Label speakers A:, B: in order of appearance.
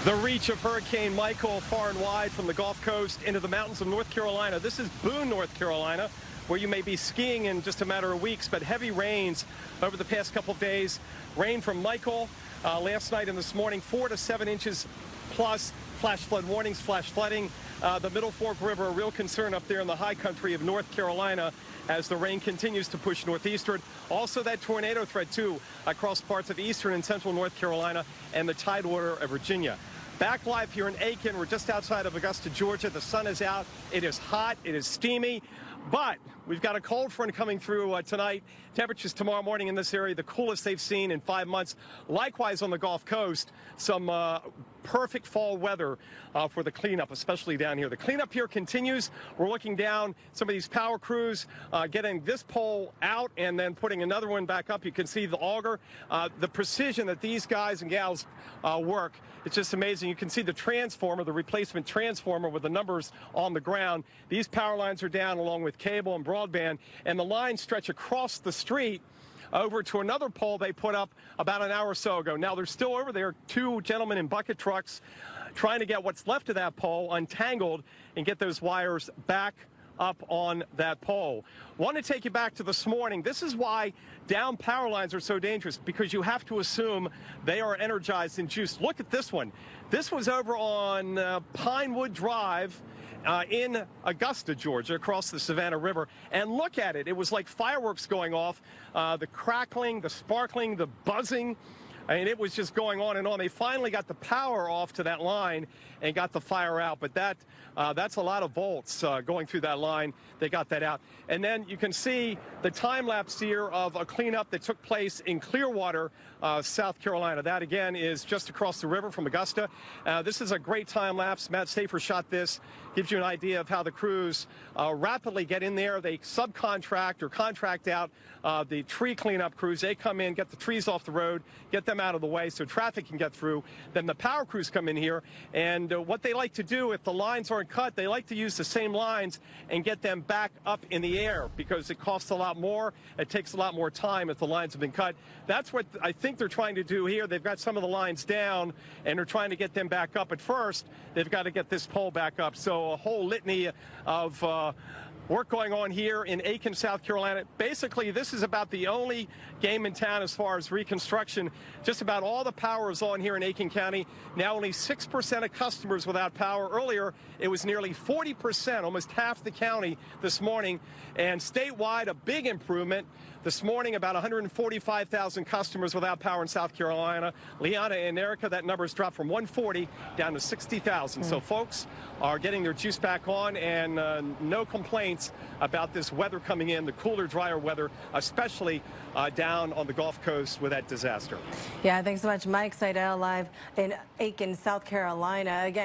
A: The reach of Hurricane Michael far and wide from the Gulf Coast into the mountains of North Carolina. This is Boone, North Carolina, where you may be skiing in just a matter of weeks, but heavy rains over the past couple of days. Rain from Michael last night and this morning, 4 to 7 inches plus. Flash flood warnings, flash flooding. The Middle Fork River, a real concern up there in the high country of North Carolina as the rain continues to push northeastward. Also that tornado threat, too, across parts of eastern and central North Carolina and the Tidewater of Virginia. Back live here in Aiken. We're just outside of Augusta, Georgia. The sun is out. It is hot. It is steamy. But we've got a cold front coming through tonight. Temperatures tomorrow morning in this area, the coolest they've seen in 5 months. Likewise on the Gulf Coast, some perfect fall weather for the cleanup, especially down here. The cleanup here continues. We're looking down some of these power crews, getting this pole out and then putting another one back up. You can see the auger, the precision that these guys and gals work. It's just amazing. You can see the transformer, the replacement transformer with the numbers on the ground. These power lines are down along with cable and broadband, and the lines stretch across the street over to another pole they put up about an hour or so ago. Now, they're still over there, 2 gentlemen in bucket trucks trying to get what's left of that pole untangled and get those wires back up on that pole. Want to take you back to this morning. This is why down power lines are so dangerous, because you have to assume they are energized and juiced. Look at this one. This was over on Pinewood Drive in Augusta, Georgia, across the Savannah River. And look at it. It was like fireworks going off. The crackling, the sparkling, the buzzing. I mean, it was just going on and on. They finally got the power off to that line and got the fire out. But that's a lot of volts going through that line. They got that out. And then you can see the time lapse here of a cleanup that took place in Clearwater, South Carolina. That, again, is just across the river from Augusta. This is a great time lapse. Matt Stafer shot this. Gives you an idea of how the crews rapidly get in there. They subcontract or contract out the tree cleanup crews. They come in, get the trees off the road, get them out of the way so traffic can get through. Then the power crews come in here, and what they like to do, if the lines aren't cut, they like to use the same lines and get them back up in the air, because it costs a lot more. It takes a lot more time if the lines have been cut. That's what I think they're trying to do here. They've got some of the lines down, and they're trying to get them back up. At first, they've got to get this pole back up. So a whole litany of work going on here in Aiken, South Carolina. Basically, this is about the only game in town as far as reconstruction. Just about all the power is on here in Aiken County. Now only 6% of customers without power. Earlier, it was nearly 40%, almost half the county this morning. And statewide, a big improvement. This morning, about 145,000 customers without power in South Carolina. Liana and Erica, that number has dropped from 140 down to 60,000. So folks are getting their juice back on, and no complaints about this weather coming in, the cooler, drier weather, especially down on the Gulf Coast with that disaster.
B: Yeah, thanks so much, Mike. Seidel live in Aiken, South Carolina. Again.